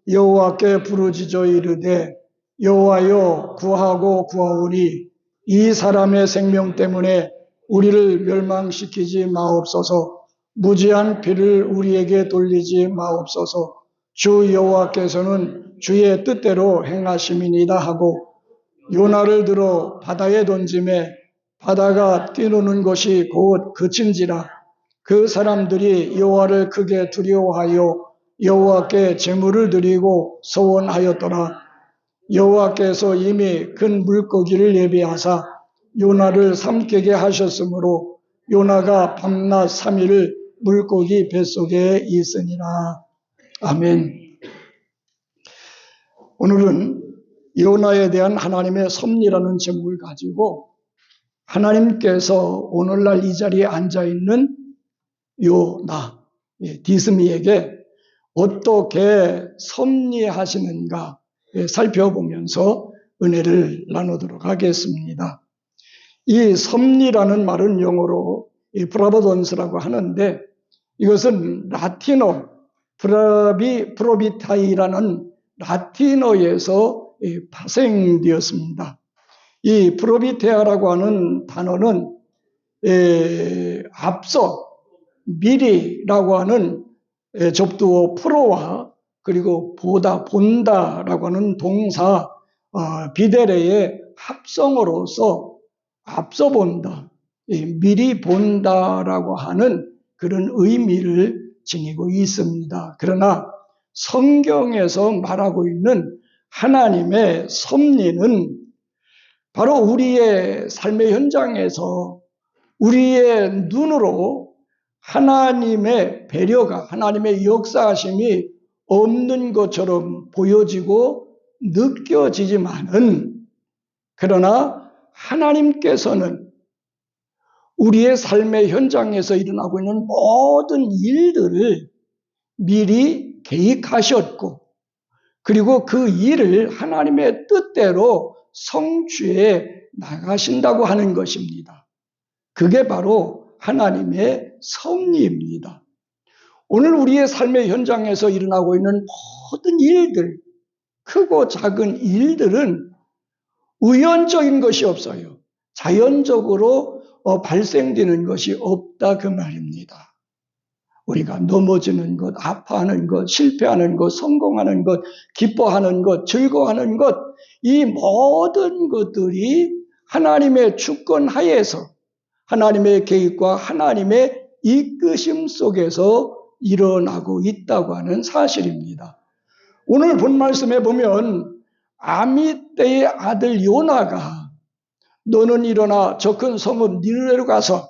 여호와께 부르짖어 이르되 여호와여 구하고 구하오니 이 사람의 생명 때문에 우리를 멸망시키지 마옵소서. 무지한 피를 우리에게 돌리지 마옵소서. 주 여호와께서는 주의 뜻대로 행하심이니이다 하고 요나를 들어 바다에 던짐에 바다가 뛰노는 것이 곧 그친지라. 그 사람들이 여호와를 크게 두려워하여 여호와께 제물을 드리고 소원하였더라. 여호와께서 이미 큰 물고기를 예비하사 요나를 삼키게 하셨으므로 요나가 밤낮 3일을 물고기 뱃속에 있으니라. 아멘. 오늘은 요나에 대한 하나님의 섭리라는 제목을 가지고 하나님께서 오늘날 이 자리에 앉아있는 요나, 디스미에게 어떻게 섭리하시는가 살펴보면서 은혜를 나누도록 하겠습니다. 이 섭리라는 말은 영어로 프라보던스라고 하는데 이것은 라틴어 프로비타이라는 라틴어에서 파생되었습니다. 이 프로비테아라고 하는 단어는 앞서 미리라고 하는 접두어 프로와 그리고 보다 본다라고 하는 동사 비데레의 합성어로서 앞서 본다, 미리 본다라고 하는 그런 의미를 지니고 있습니다. 그러나 성경에서 말하고 있는 하나님의 섭리는 바로 우리의 삶의 현장에서 우리의 눈으로 하나님의 배려가, 하나님의 역사하심이 없는 것처럼 보여지고 느껴지지만은 그러나 하나님께서는 우리의 삶의 현장에서 일어나고 있는 모든 일들을 미리 계획하셨고 그리고 그 일을 하나님의 뜻대로 성취해 나가신다고 하는 것입니다. 그게 바로 하나님의 섭리입니다. 오늘 우리의 삶의 현장에서 일어나고 있는 모든 일들, 크고 작은 일들은 우연적인 것이 없어요. 자연적으로 발생되는 것이 없다 그 말입니다. 우리가 넘어지는 것, 아파하는 것, 실패하는 것, 성공하는 것, 기뻐하는 것, 즐거워하는 것, 이 모든 것들이 하나님의 주권 하에서 하나님의 계획과 하나님의 이끄심 속에서 일어나고 있다고 하는 사실입니다. 오늘 본 말씀에 보면 아미떼의 아들 요나가 너는 일어나 저 큰 성읍 니느웨로 가서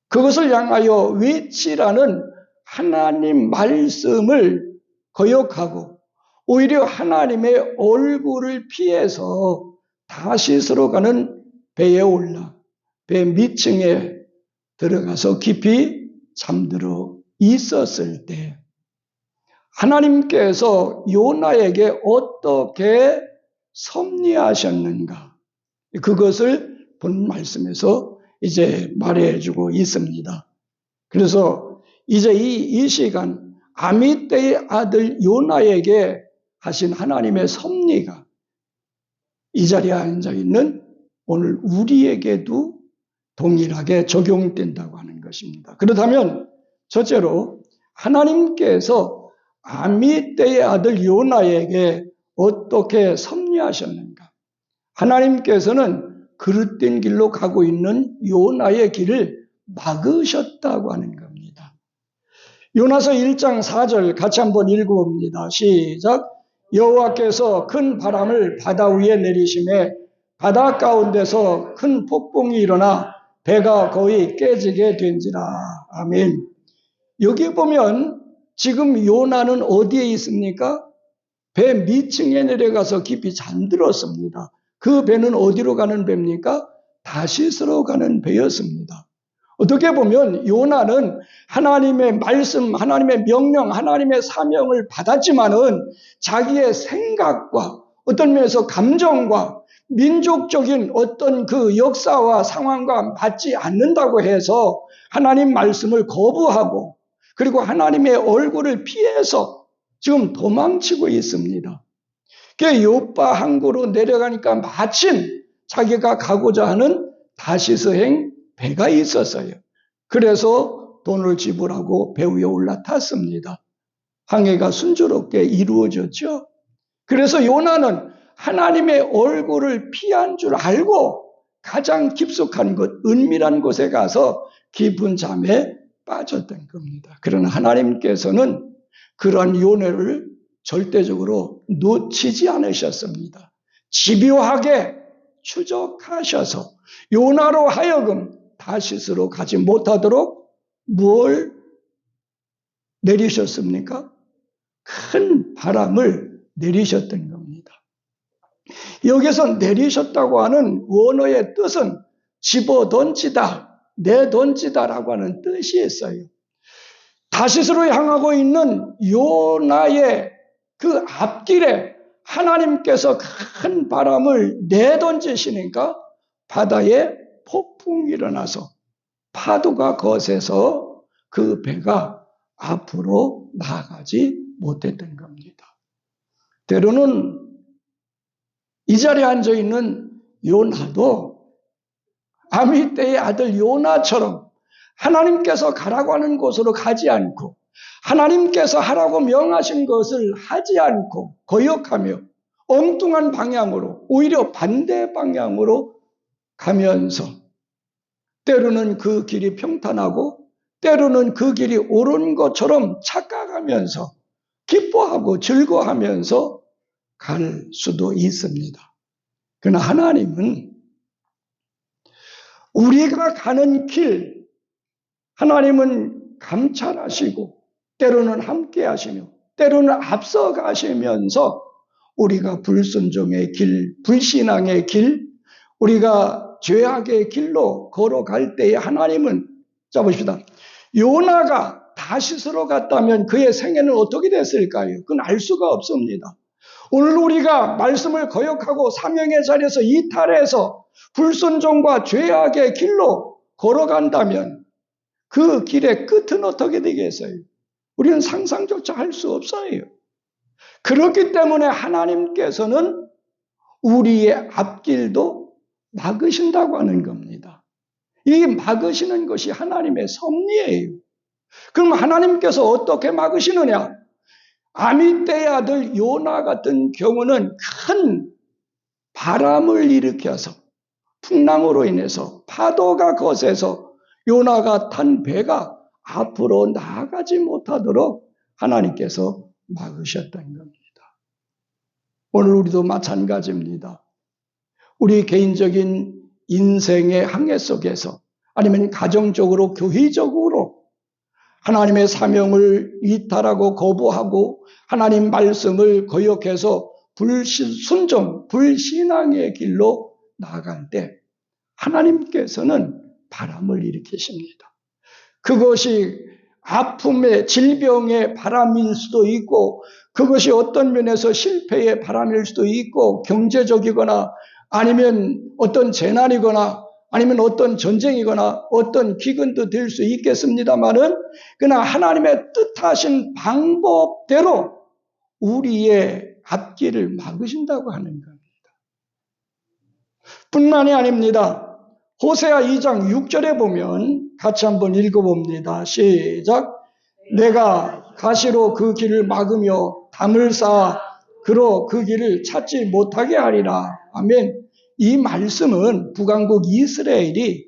그것을 향하여 외치라는 하나님 말씀을 거역하고 오히려 하나님의 얼굴을 피해서 다시스로 가는 배에 올라 배 밑층에 들어가서 깊이 잠들어 있었을 때 하나님께서 요나에게 어떻게 섭리하셨는가 그것을 본 말씀에서 이제 말해주고 있습니다. 그래서 이제 이 시간 아미떼의 아들 요나에게 하신 하나님의 섭리가 이 자리에 앉아있는 오늘 우리에게도 동일하게 적용된다고 하는 것입니다. 그렇다면 첫째로 하나님께서 아미떼의 아들 요나에게 어떻게 섭리하셨는가? 하나님께서는 그릇된 길로 가고 있는 요나의 길을 막으셨다고 하는 겁니다. 요나서 1장 4절 같이 한번 읽어봅니다. 시작. 여호와께서 큰 바람을 바다 위에 내리심에 바다 가운데서 큰 폭풍이 일어나 배가 거의 깨지게 된지라. 아멘. 여기 보면 지금 요나는 어디에 있습니까? 배 밑층에 내려가서 깊이 잠들었습니다. 그 배는 어디로 가는 배입니까? 다시스로 가는 배였습니다. 어떻게 보면 요나는 하나님의 말씀, 하나님의 명령, 하나님의 사명을 받았지만은 자기의 생각과 어떤 면에서 감정과 민족적인 어떤 그 역사와 상황과 맞지 않는다고 해서 하나님 말씀을 거부하고 그리고 하나님의 얼굴을 피해서 지금 도망치고 있습니다. 그 요파 항구로 내려가니까 마침 자기가 가고자 하는 다시스행 배가 있었어요. 그래서 돈을 지불하고 배 위에 올라탔습니다. 항해가 순조롭게 이루어졌죠. 그래서 요나는 하나님의 얼굴을 피한 줄 알고 가장 깊숙한 곳, 은밀한 곳에 가서 깊은 잠에 빠졌던 겁니다. 그러나 하나님께서는 그런 요나를 절대적으로 놓치지 않으셨습니다. 집요하게 추적하셔서 요나로 하여금 다시스로 가지 못하도록 뭘 내리셨습니까? 큰 바람을 내리셨던 겁니다. 여기서 내리셨다고 하는 원어의 뜻은 집어던지다, 내던지다라고 하는 뜻이 있어요. 다시스로 향하고 있는 요나의 그 앞길에 하나님께서 큰 바람을 내던지시니까 바다에 폭풍이 일어나서 파도가 거세서 그 배가 앞으로 나아가지 못했던 겁니다. 때로는 이 자리에 앉아있는 요나도 아미떼의 아들 요나처럼 하나님께서 가라고 하는 곳으로 가지 않고 하나님께서 하라고 명하신 것을 하지 않고 거역하며 엉뚱한 방향으로 오히려 반대 방향으로 가면서 때로는 그 길이 평탄하고 때로는 그 길이 옳은 것처럼 착각하면서 기뻐하고 즐거워하면서 갈 수도 있습니다. 그러나 하나님은 우리가 가는 길, 하나님은 감찰하시고 때로는 함께 하시며 때로는 앞서 가시면서 우리가 불순종의 길, 불신앙의 길, 우리가 죄악의 길로 걸어갈 때에 하나님은 자 보십시다. 요나가 다시스로 갔다면 그의 생애는 어떻게 됐을까요? 그건 알 수가 없습니다. 오늘 우리가 말씀을 거역하고 사명의 자리에서 이탈해서 불순종과 죄악의 길로 걸어간다면 그 길의 끝은 어떻게 되겠어요? 우리는 상상조차 할 수 없어요. 그렇기 때문에 하나님께서는 우리의 앞길도 막으신다고 하는 겁니다. 이 막으시는 것이 하나님의 섭리예요. 그럼 하나님께서 어떻게 막으시느냐? 아미떼의 아들 요나 같은 경우는 큰 바람을 일으켜서 풍랑으로 인해서 파도가 거세서 요나가 탄 배가 앞으로 나아가지 못하도록 하나님께서 막으셨던 겁니다. 오늘 우리도 마찬가지입니다. 우리 개인적인 인생의 항해 속에서 아니면 가정적으로 교회적으로 하나님의 사명을 이탈하고 거부하고 하나님 말씀을 거역해서 불순종, 불신앙의 길로 나아갈 때 하나님께서는 바람을 일으키십니다. 그것이 아픔의 질병의 바람일 수도 있고 그것이 어떤 면에서 실패의 바람일 수도 있고 경제적이거나 아니면 어떤 재난이거나 아니면 어떤 전쟁이거나 어떤 기근도 될 수 있겠습니다만은 그러나 하나님의 뜻하신 방법대로 우리의 앞길을 막으신다고 하는 겁니다. 뿐만이 아닙니다. 호세아 2장 6절에 보면 같이 한번 읽어봅니다. 시작. 내가 가시로 그 길을 막으며 담을 쌓아 그로 그 길을 찾지 못하게 하리라. 아멘. 이 말씀은 북왕국 이스라엘이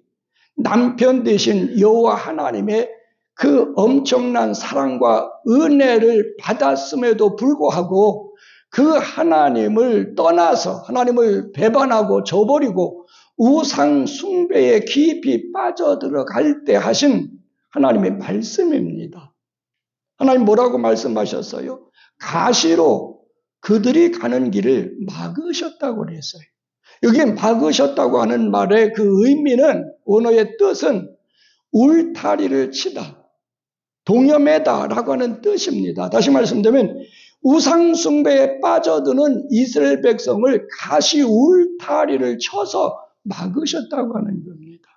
남편 되신 여호와 하나님의 그 엄청난 사랑과 은혜를 받았음에도 불구하고 그 하나님을 떠나서 하나님을 배반하고 저버리고 우상 숭배에 깊이 빠져들어갈 때 하신 하나님의 말씀입니다. 하나님 뭐라고 말씀하셨어요? 가시로 그들이 가는 길을 막으셨다고 그랬어요. 여기 막으셨다고 하는 말의 그 의미는 원어의 뜻은 울타리를 치다, 동여매다라고 하는 뜻입니다. 다시 말씀드리면 우상 숭배에 빠져드는 이스라엘 백성을 가시 울타리를 쳐서 막으셨다고 하는 겁니다.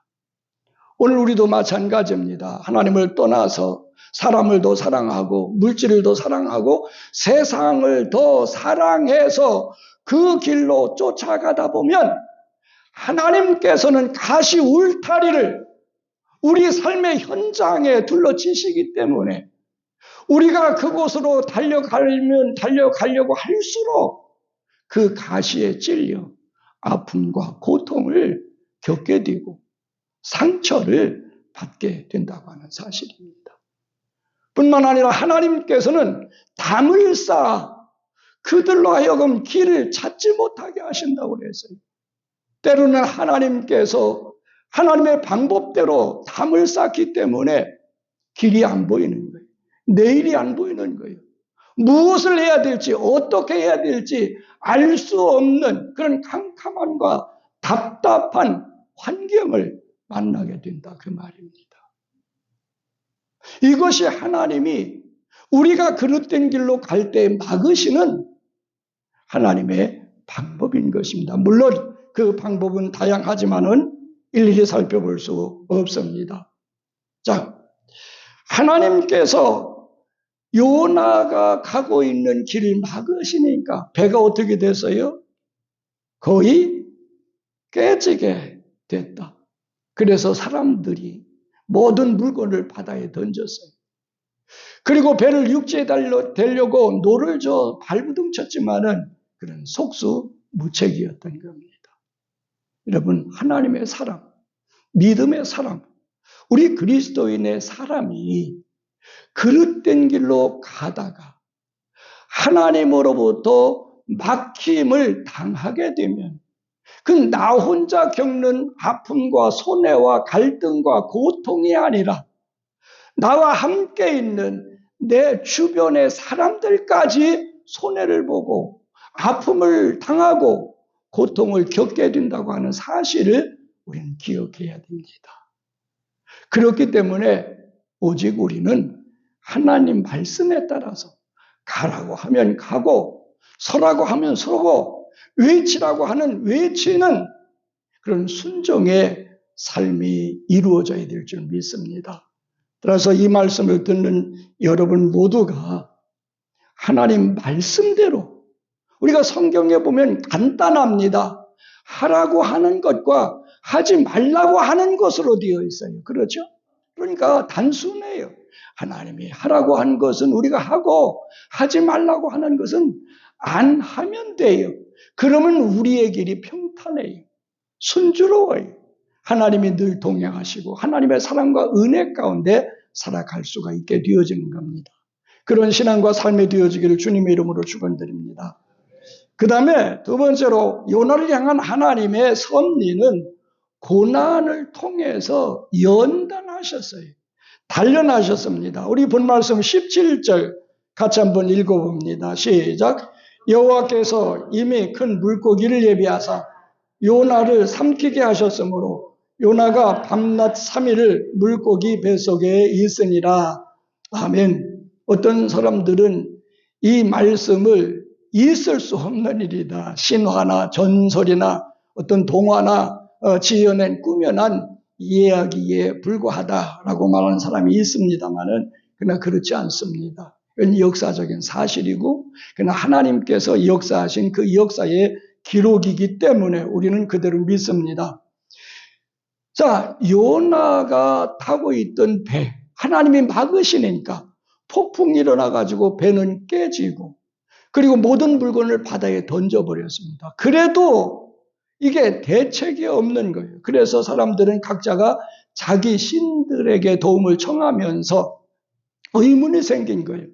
오늘 우리도 마찬가지입니다. 하나님을 떠나서 사람을 더 사랑하고 물질을 더 사랑하고 세상을 더 사랑해서 그 길로 쫓아가다 보면 하나님께서는 가시 울타리를 우리 삶의 현장에 둘러치시기 때문에 우리가 그곳으로 달려가려고 할수록 그 가시에 찔려 아픔과 고통을 겪게 되고 상처를 받게 된다고 하는 사실입니다. 뿐만 아니라 하나님께서는 담을 쌓아 그들로 하여금 길을 찾지 못하게 하신다고 그랬어요. 때로는 하나님께서 하나님의 방법대로 담을 쌓기 때문에 길이 안 보이는 거예요. 내일이 안 보이는 거예요. 무엇을 해야 될지 어떻게 해야 될지 알 수 없는 그런 캄캄함과 답답한 환경을 만나게 된다 그 말입니다. 이것이 하나님이 우리가 그릇된 길로 갈 때 막으시는 하나님의 방법인 것입니다. 물론 그 방법은 다양하지만은 일일이 살펴볼 수 없습니다. 자, 하나님께서 요나가 가고 있는 길을 막으시니까 배가 어떻게 됐어요? 거의 깨지게 됐다. 그래서 사람들이 모든 물건을 바다에 던졌어요. 그리고 배를 육지에 대려고 노를 저 발부둥 쳤지만은 그런 속수무책이었던 겁니다. 여러분, 하나님의 사람, 믿음의 사람, 우리 그리스도인의 사람이 그릇된 길로 가다가 하나님으로부터 막힘을 당하게 되면 그 나 혼자 겪는 아픔과 손해와 갈등과 고통이 아니라 나와 함께 있는 내 주변의 사람들까지 손해를 보고 아픔을 당하고 고통을 겪게 된다고 하는 사실을 우리는 기억해야 됩니다. 그렇기 때문에 오직 우리는 하나님 말씀에 따라서 가라고 하면 가고 서라고 하면 서고 외치라고 하는 외치는 그런 순종의 삶이 이루어져야 될 줄 믿습니다. 따라서 이 말씀을 듣는 여러분 모두가 하나님 말씀대로 우리가 성경에 보면 간단합니다. 하라고 하는 것과 하지 말라고 하는 것으로 되어 있어요. 그렇죠? 그러니까 단순해요. 하나님이 하라고 한 것은 우리가 하고 하지 말라고 하는 것은 안 하면 돼요. 그러면 우리의 길이 평탄해요. 순조로워요. 하나님이 늘 동행하시고 하나님의 사랑과 은혜 가운데 살아갈 수가 있게 되어지는 겁니다. 그런 신앙과 삶이 되어지기를 주님의 이름으로 축원드립니다. 그 다음에 두 번째로 요나를 향한 하나님의 섭리는 고난을 통해서 연단하셨어요. 단련하셨습니다. 우리 본 말씀 17절 같이 한번 읽어봅니다. 시작. 여호와께서 이미 큰 물고기를 예비하사 요나를 삼키게 하셨으므로 요나가 밤낮 3일을 물고기 뱃속에 있으니라. 아멘. 어떤 사람들은 이 말씀을 있을 수 없는 일이다. 신화나 전설이나 어떤 동화나 지어낸 꾸며난 이야기에 불과하다라고 말하는 사람이 있습니다만은 그러나 그렇지 않습니다. 이건 역사적인 사실이고 그러나 하나님께서 역사하신 그 역사의 기록이기 때문에 우리는 그대로 믿습니다. 자, 요나가 타고 있던 배, 하나님이 막으시니까 폭풍이 일어나가지고 배는 깨지고 그리고 모든 물건을 바다에 던져버렸습니다. 그래도 이게 대책이 없는 거예요. 그래서 사람들은 각자가 자기 신들에게 도움을 청하면서 의문이 생긴 거예요.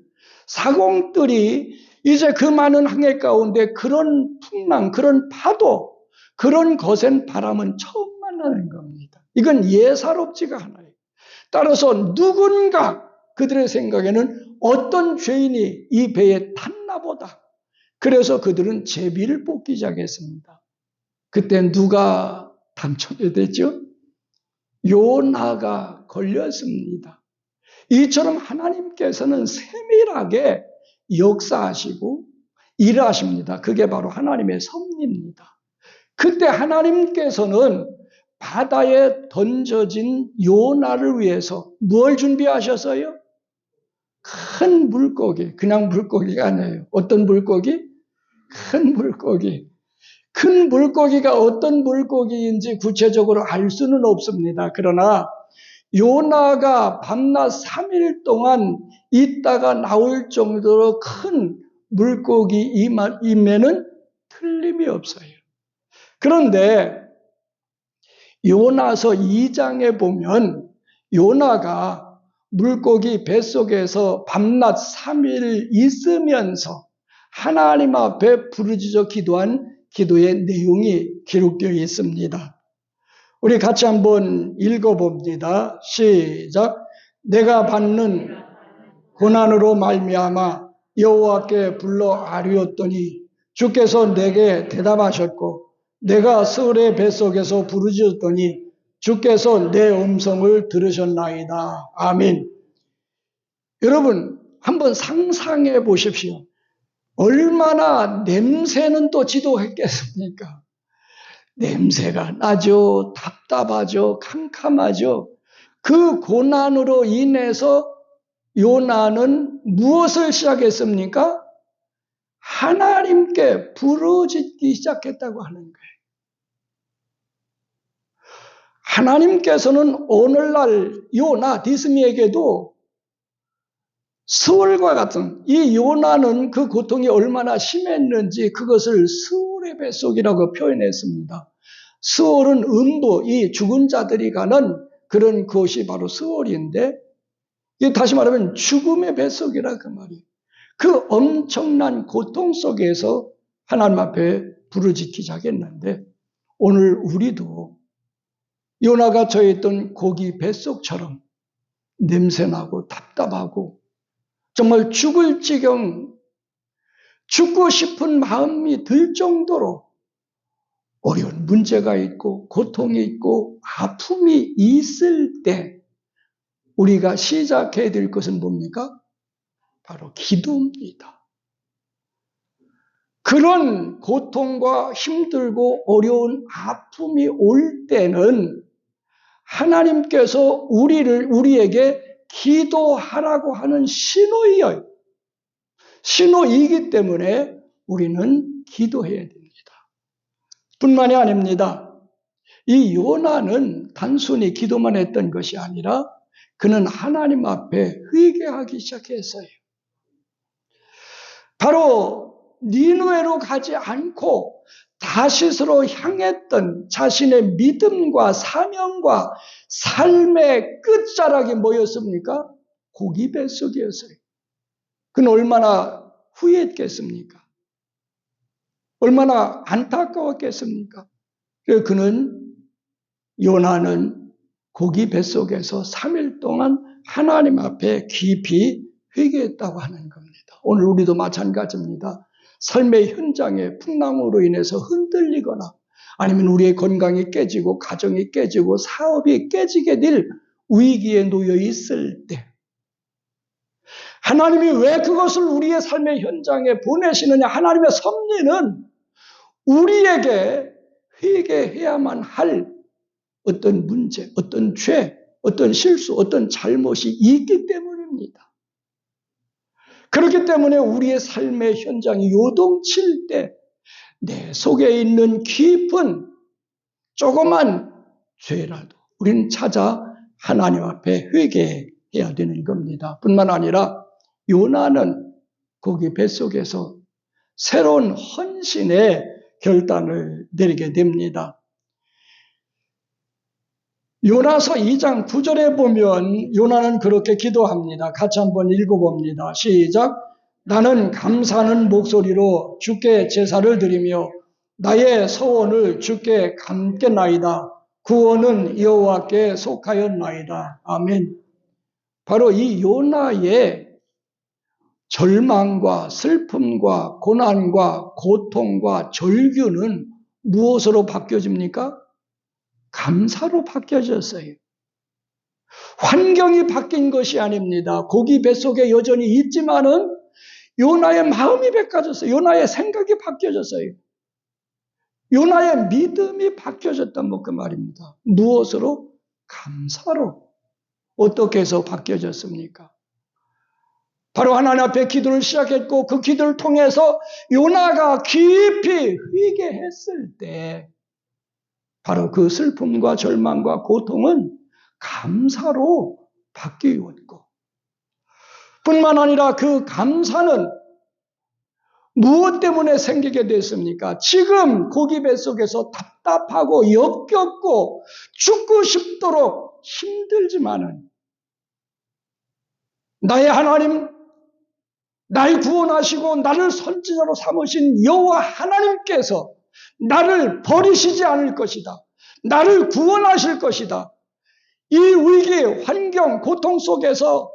사공들이 이제 그 많은 항해 가운데 그런 풍랑, 그런 파도, 그런 거센 바람은 처음 만나는 겁니다. 이건 예사롭지가 않아요. 따라서 누군가 그들의 생각에는 어떤 죄인이 이 배에 탔나 보다. 그래서 그들은 제비를 뽑기 시작했습니다. 그때 누가 당첨이 됐죠? 요나가 걸렸습니다. 이처럼 하나님께서는 세밀하게 역사하시고 일하십니다. 그게 바로 하나님의 섭리입니다. 그때 하나님께서는 바다에 던져진 요나를 위해서 뭘 준비하셨어요? 큰 물고기, 그냥 물고기가 아니에요. 어떤 물고기? 큰 물고기. 큰 물고기가 어떤 물고기인지 구체적으로 알 수는 없습니다. 그러나 요나가 밤낮 3일 동안 있다가 나올 정도로 큰 물고기임에는 틀림이 없어요. 그런데 요나서 2장에 보면 요나가 물고기 뱃속에서 밤낮 3일 있으면서 하나님 앞에 부르짖어 기도한 기도의 내용이 기록되어 있습니다. 우리 같이 한번 읽어봅니다. 시작. 내가 받는 고난으로 말미암아 여호와께 불러 아뢰었더니 주께서 내게 대답하셨고 내가 스울의 뱃속에서 부르짖었더니 주께서 내 음성을 들으셨나이다. 아멘. 여러분 한번 상상해 보십시오. 얼마나 냄새는 또 지독했겠습니까? 냄새가 나죠. 답답하죠. 캄캄하죠. 그 고난으로 인해서 요나는 무엇을 시작했습니까? 하나님께 부르짖기 시작했다고 하는 거예요. 하나님께서는 오늘날 요나 디스미에게도 스월과 같은 이 요나는 그 고통이 얼마나 심했는지 그것을 스월의 뱃속이라고 표현했습니다. 스월은 음부, 이 죽은 자들이 가는 그런 곳이 바로 스월인데 다시 말하면 죽음의 뱃속이라 그 말이에요. 그 엄청난 고통 속에서 하나님 앞에 부르짖기 시작했는데 오늘 우리도 요나가 처했던 고기 뱃속처럼 냄새나고 답답하고 정말 죽을 지경 죽고 싶은 마음이 들 정도로 어려운 문제가 있고 고통이 있고 아픔이 있을 때 우리가 시작해야 될 것은 뭡니까? 바로 기도입니다. 그런 고통과 힘들고 어려운 아픔이 올 때는 하나님께서 우리에게 기도하라고 하는 신호예요. 신호이기 때문에 우리는 기도해야 됩니다. 뿐만이 아닙니다. 이 요나는 단순히 기도만 했던 것이 아니라 그는 하나님 앞에 회개하기 시작했어요. 바로 니느웨로 가지 않고 다시스로 향했던 자신의 믿음과 사명과 삶의 끝자락이 뭐였습니까? 고기 뱃속이었어요. 그는 얼마나 후회했겠습니까? 얼마나 안타까웠겠습니까? 그래서 요나는 고기 뱃속에서 3일 동안 하나님 앞에 깊이 회개했다고 하는 겁니다. 오늘 우리도 마찬가지입니다. 삶의 현장에 풍랑으로 인해서 흔들리거나 아니면 우리의 건강이 깨지고 가정이 깨지고 사업이 깨지게 될 위기에 놓여 있을 때 하나님이 왜 그것을 우리의 삶의 현장에 보내시느냐? 하나님의 섭리는 우리에게 회개해야만 할 어떤 문제, 어떤 죄, 어떤 실수, 어떤 잘못이 있기 때문입니다. 그렇기 때문에 우리의 삶의 현장이 요동칠 때 내 속에 있는 깊은 조그만 죄라도 우리는 찾아 하나님 앞에 회개해야 되는 겁니다. 뿐만 아니라 요나는 거기 뱃속에서 새로운 헌신의 결단을 내리게 됩니다. 요나서 2장 9절에 보면 요나는 그렇게 기도합니다. 같이 한번 읽어봅니다. 시작. 나는 감사하는 목소리로 주께 제사를 드리며 나의 서원을 주께 감겠나이다. 구원은 여호와께 속하였나이다. 아멘. 바로 이 요나의 절망과 슬픔과 고난과 고통과 절규는 무엇으로 바뀌어집니까? 감사로 바뀌어졌어요. 환경이 바뀐 것이 아닙니다. 고기 뱃속에 여전히 있지만은 요나의 마음이 바뀌어졌어요. 요나의 생각이 바뀌어졌어요. 요나의 믿음이 바뀌어졌단 그 말입니다. 무엇으로? 감사로. 어떻게 해서 바뀌어졌습니까? 바로 하나님 앞에 기도를 시작했고 그 기도를 통해서 요나가 깊이 회개했을 때 바로 그 슬픔과 절망과 고통은 감사로 바뀌었고, 뿐만 아니라 그 감사는 무엇 때문에 생기게 됐습니까? 지금 고기 뱃속에서 답답하고 역겹고 죽고 싶도록 힘들지만은 나의 하나님, 날 구원하시고 나를 선지자로 삼으신 여호와 하나님께서 나를 버리시지 않을 것이다. 나를 구원하실 것이다. 이 위기, 환경, 고통 속에서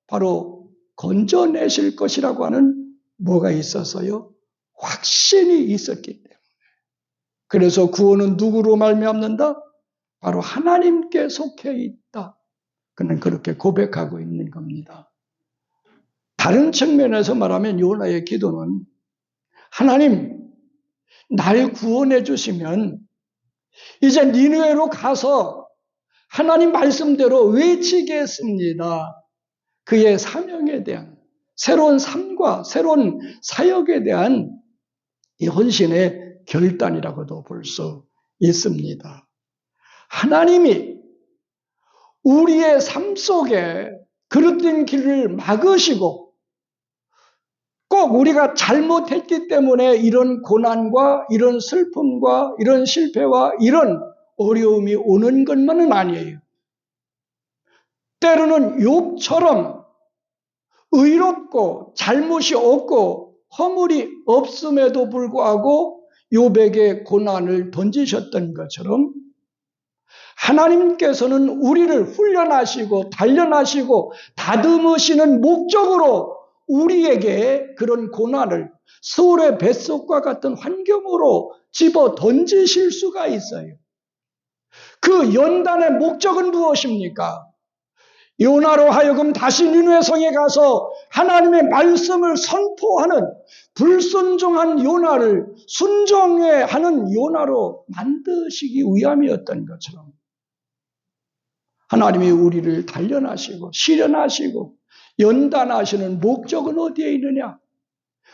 바로 건져내실 것이라고 하는 뭐가 있어서요? 확신이 있었기 때문에. 그래서 구원은 누구로 말미암는다? 바로 하나님께 속해 있다. 그는 그렇게 고백하고 있는 겁니다. 다른 측면에서 말하면 요나의 기도는 하나님, 날 구원해 주시면 이제 니느웨로 가서 하나님 말씀대로 외치겠습니다. 그의 사명에 대한 새로운 삶과 새로운 사역에 대한 이 헌신의 결단이라고도 볼 수 있습니다. 하나님이 우리의 삶 속에 그릇된 길을 막으시고 꼭 우리가 잘못했기 때문에 이런 고난과 이런 슬픔과 이런 실패와 이런 어려움이 오는 것만은 아니에요. 때로는 욥처럼 의롭고 잘못이 없고 허물이 없음에도 불구하고 욥에게 고난을 던지셨던 것처럼 하나님께서는 우리를 훈련하시고 단련하시고 다듬으시는 목적으로 우리에게 그런 고난을 서울의 뱃속과 같은 환경으로 집어 던지실 수가 있어요. 그 연단의 목적은 무엇입니까? 요나로 하여금 다시 니느웨 성에 가서 하나님의 말씀을 선포하는 불순종한 요나를 순종해 하는 요나로 만드시기 위함이었던 것처럼 하나님이 우리를 단련하시고 실현하시고 연단하시는 목적은 어디에 있느냐?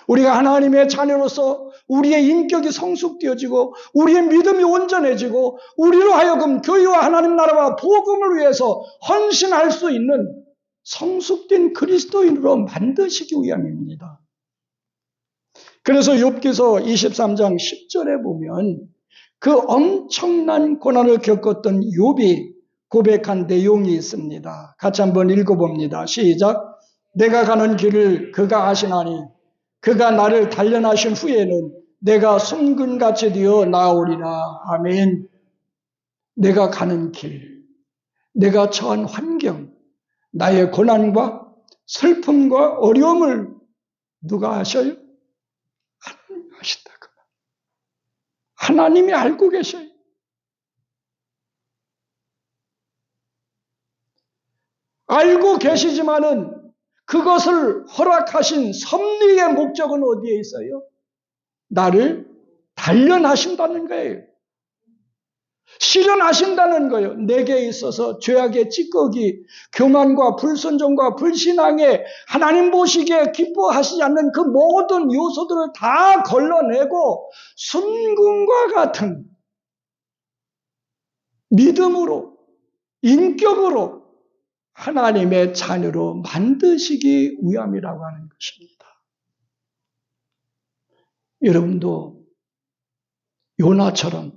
우리가 하나님의 자녀로서 우리의 인격이 성숙되어지고 우리의 믿음이 온전해지고 우리로 하여금 교회와 하나님 나라와 복음을 위해서 헌신할 수 있는 성숙된 그리스도인으로 만드시기 위함입니다. 그래서 욥기서 23장 10절에 보면 그 엄청난 고난을 겪었던 욥이 고백한 내용이 있습니다. 같이 한번 읽어봅니다. 시작. 내가 가는 길을 그가 아시나니 그가 나를 단련하신 후에는 내가 순금같이 되어 나오리라. 아멘. 내가 가는 길, 내가 처한 환경, 나의 고난과 슬픔과 어려움을 누가 아셔요? 하나님이 아신다. 하나님이 알고 계셔요. 알고 계시지만은 그것을 허락하신 섭리의 목적은 어디에 있어요? 나를 단련하신다는 거예요. 실현하신다는 거예요. 내게 있어서 죄악의 찌꺼기, 교만과 불순종과 불신앙에 하나님 보시기에 기뻐하시지 않는 그 모든 요소들을 다 걸러내고 순금과 같은 믿음으로, 인격으로 하나님의 자녀로 만드시기 위함이라고 하는 것입니다. 여러분도 요나처럼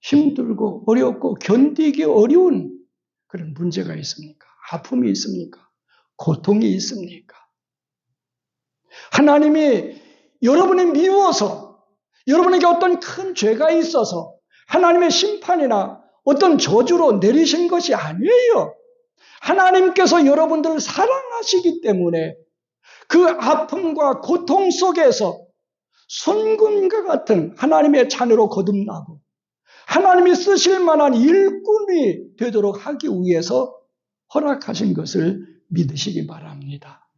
힘들고 어렵고 견디기 어려운 그런 문제가 있습니까? 아픔이 있습니까? 고통이 있습니까? 하나님이 여러분이 미워서 여러분에게 어떤 큰 죄가 있어서 하나님의 심판이나 어떤 저주로 내리신 것이 아니에요. 하나님께서 여러분들을 사랑하시기 때문에 그 아픔과 고통 속에서 순금과 같은 하나님의 자녀로 거듭나고 하나님이 쓰실 만한 일꾼이 되도록 하기 위해서 허락하신 것을 믿으시기 바랍니다.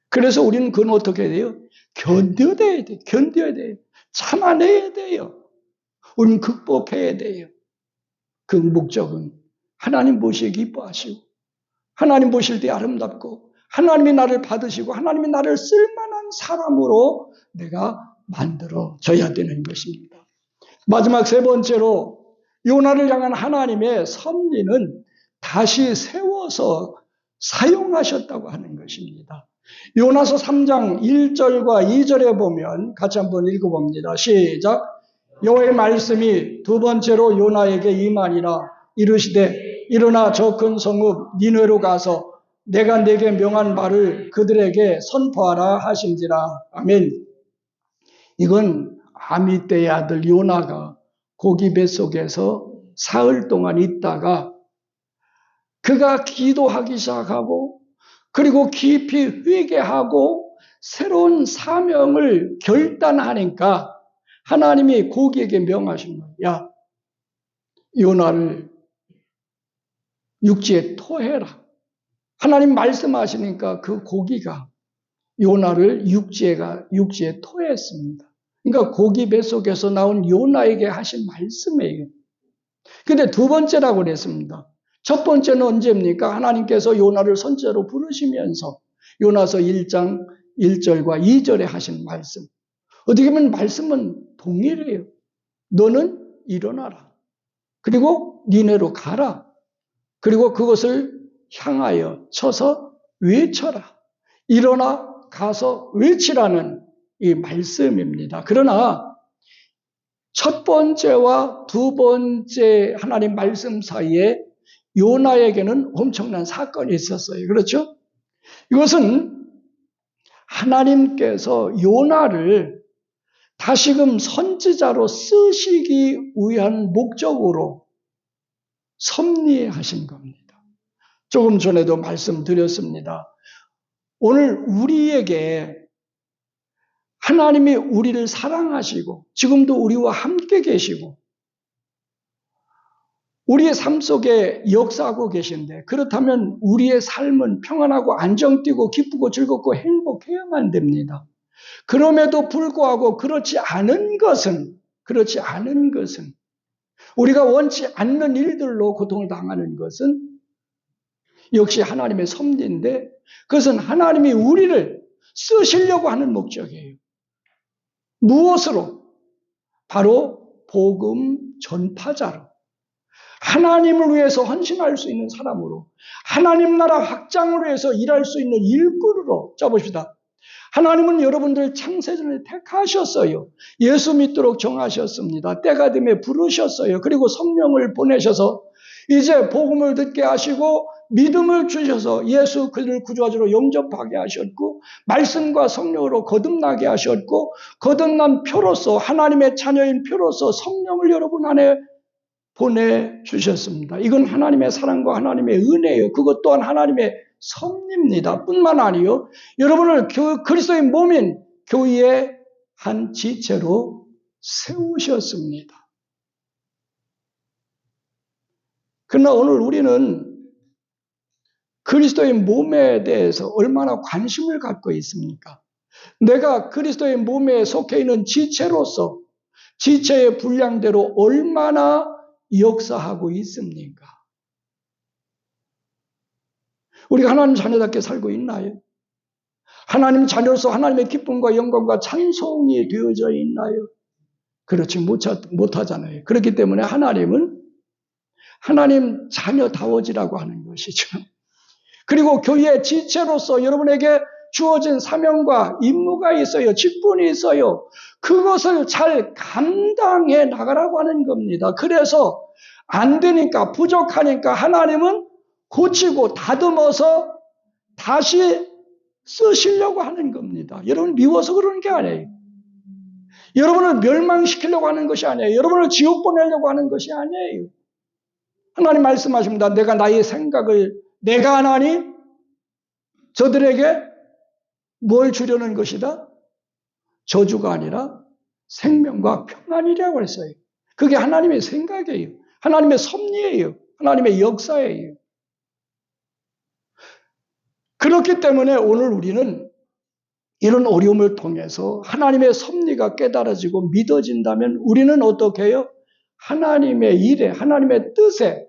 그래서 우리는 그건 어떻게 돼요? 견뎌야 돼요. 견뎌야 돼요. 참아내야 돼요. 우리는 극복해야 돼요. 그 목적은 하나님 보시기에 기뻐하시고 하나님 보실 때 아름답고 하나님이 나를 받으시고 하나님이 나를 쓸만한 사람으로 내가 만들어져야 되는 것입니다. 마지막 세 번째로 요나를 향한 하나님의 섭리는 다시 세워서 사용하셨다고 하는 것입니다. 요나서 3장 1절과 2절에 보면 같이 한번 읽어봅니다. 시작. 여호와의 말씀이 두 번째로 요나에게 임하니라. 이르시되 일어나 저 큰 성읍 니느웨로 가서 내가 네게 명한 말을 그들에게 선포하라 하신지라. 아멘. 이건 아미떼의 아들 요나가 고기 뱃속에서 사흘 동안 있다가 그가 기도하기 시작하고 그리고 깊이 회개하고 새로운 사명을 결단하니까 하나님이 고기에게 명하신 거예요. 야, 요나를 육지에 토해라. 하나님 말씀하시니까 그 고기가 요나를 육지에 토했습니다. 그러니까 고기 뱃속에서 나온 요나에게 하신 말씀이에요. 근데 두 번째라고 그랬습니다. 첫 번째는 언제입니까? 하나님께서 요나를 선제로 부르시면서 요나서 1장 1절과 2절에 하신 말씀. 어떻게 보면 말씀은 동일해요. 너는 일어나라. 그리고 니네로 가라. 그리고 그것을 향하여 쳐서 외쳐라. 일어나 가서 외치라는 이 말씀입니다. 그러나 첫 번째와 두 번째 하나님 말씀 사이에 요나에게는 엄청난 사건이 있었어요. 그렇죠? 이것은 하나님께서 요나를 다시금 선지자로 쓰시기 위한 목적으로 섭리하신 겁니다. 조금 전에도 말씀드렸습니다. 오늘 우리에게 하나님이 우리를 사랑하시고 지금도 우리와 함께 계시고 우리의 삶 속에 역사하고 계신데 그렇다면 우리의 삶은 평안하고 안정되고 기쁘고 즐겁고 행복해야만 됩니다. 그럼에도 불구하고 그렇지 않은 것은 우리가 원치 않는 일들로 고통을 당하는 것은 역시 하나님의 섭리인데 그것은 하나님이 우리를 쓰시려고 하는 목적이에요. 무엇으로? 바로 복음 전파자로. 하나님을 위해서 헌신할 수 있는 사람으로 하나님 나라 확장을 위해서 일할 수 있는 일꾼으로 짜봅시다. 하나님은 여러분들 창세전에 택하셨어요. 예수 믿도록 정하셨습니다. 때가 되면 부르셨어요. 그리고 성령을 보내셔서 이제 복음을 듣게 하시고 믿음을 주셔서 예수 그를 구주하시로 영접하게 하셨고 말씀과 성령으로 거듭나게 하셨고 거듭난 표로서 하나님의 자녀인 표로서 성령을 여러분 안에 보내주셨습니다. 이건 하나님의 사랑과 하나님의 은혜예요. 그것 또한 하나님의 섭리입니다. 뿐만 아니요. 여러분을 그리스도의 몸인 교회의 한 지체로 세우셨습니다. 그러나 오늘 우리는 그리스도의 몸에 대해서 얼마나 관심을 갖고 있습니까? 내가 그리스도의 몸에 속해 있는 지체로서 지체의 분량대로 얼마나 역사하고 있습니까? 우리가 하나님 자녀답게 살고 있나요? 하나님 자녀로서 하나님의 기쁨과 영광과 찬송이 되어져 있나요? 그렇지 못하잖아요. 그렇기 때문에 하나님은 하나님 자녀다워지라고 하는 것이죠. 그리고 교회의 지체로서 여러분에게 주어진 사명과 임무가 있어요. 직분이 있어요. 그것을 잘 감당해 나가라고 하는 겁니다. 그래서 안 되니까 부족하니까 하나님은 고치고 다듬어서 다시 쓰시려고 하는 겁니다. 여러분 미워서 그러는 게 아니에요. 여러분을 멸망시키려고 하는 것이 아니에요. 여러분을 지옥 보내려고 하는 것이 아니에요. 하나님 말씀하십니다. 내가 나의 생각을 내가 하나니 저들에게 뭘 주려는 것이다? 저주가 아니라 생명과 평안이라고 했어요. 그게 하나님의 생각이에요. 하나님의 섭리예요. 하나님의 역사예요. 그렇기 때문에 오늘 우리는 이런 어려움을 통해서 하나님의 섭리가 깨달아지고 믿어진다면 우리는 어떻게 해요? 하나님의 일에, 하나님의 뜻에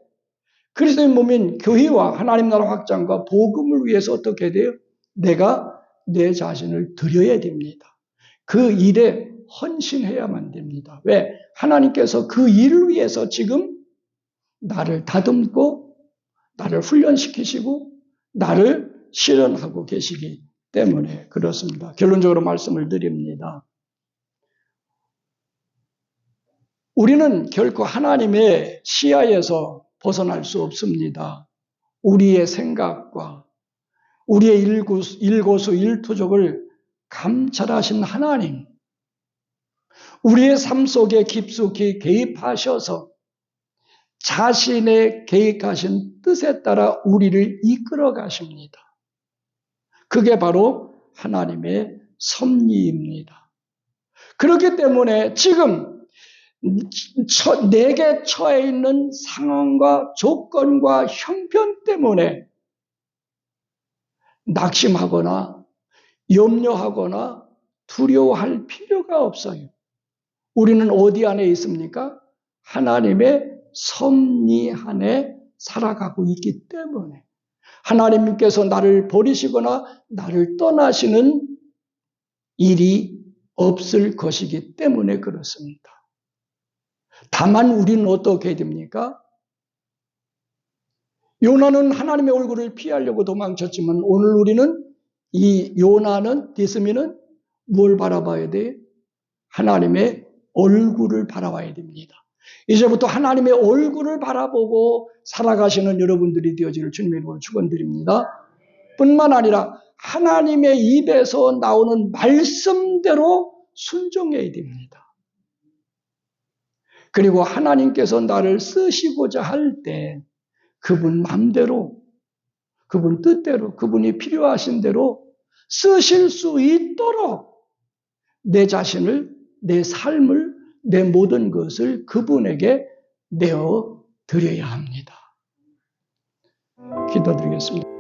그리스도의 몸인 교회와 하나님 나라 확장과 복음을 위해서 어떻게 돼요? 내가 내 자신을 드려야 됩니다. 그 일에 헌신해야만 됩니다. 왜? 하나님께서 그 일을 위해서 지금 나를 다듬고 나를 훈련시키시고 나를 실현하고 계시기 때문에 그렇습니다. 결론적으로 말씀을 드립니다. 우리는 결코 하나님의 시야에서 벗어날 수 없습니다. 우리의 생각과 우리의 일거수일투족을 감찰하신 하나님, 우리의 삶 속에 깊숙이 개입하셔서 자신의 계획하신 뜻에 따라 우리를 이끌어 가십니다. 그게 바로 하나님의 섭리입니다. 그렇기 때문에 지금 내게 처해 있는 상황과 조건과 형편 때문에 낙심하거나 염려하거나 두려워할 필요가 없어요. 우리는 어디 안에 있습니까? 하나님의 섭리 안에 살아가고 있기 때문에 하나님께서 나를 버리시거나 나를 떠나시는 일이 없을 것이기 때문에 그렇습니다. 다만 우리는 어떻게 해야 됩니까? 요나는 하나님의 얼굴을 피하려고 도망쳤지만 오늘 우리는 이 요나는 디스미는 뭘 바라봐야 돼? 하나님의 얼굴을 바라봐야 됩니다. 이제부터 하나님의 얼굴을 바라보고 살아가시는 여러분들이 되어지를 주님의 이름으로 축원드립니다. 뿐만 아니라 하나님의 입에서 나오는 말씀대로 순종해야 됩니다. 그리고 하나님께서 나를 쓰시고자 할 때 그분 마음대로, 그분 뜻대로, 그분이 필요하신 대로 쓰실 수 있도록 내 자신을, 내 삶을, 내 모든 것을 그분에게 내어 드려야 합니다. 기도드리겠습니다.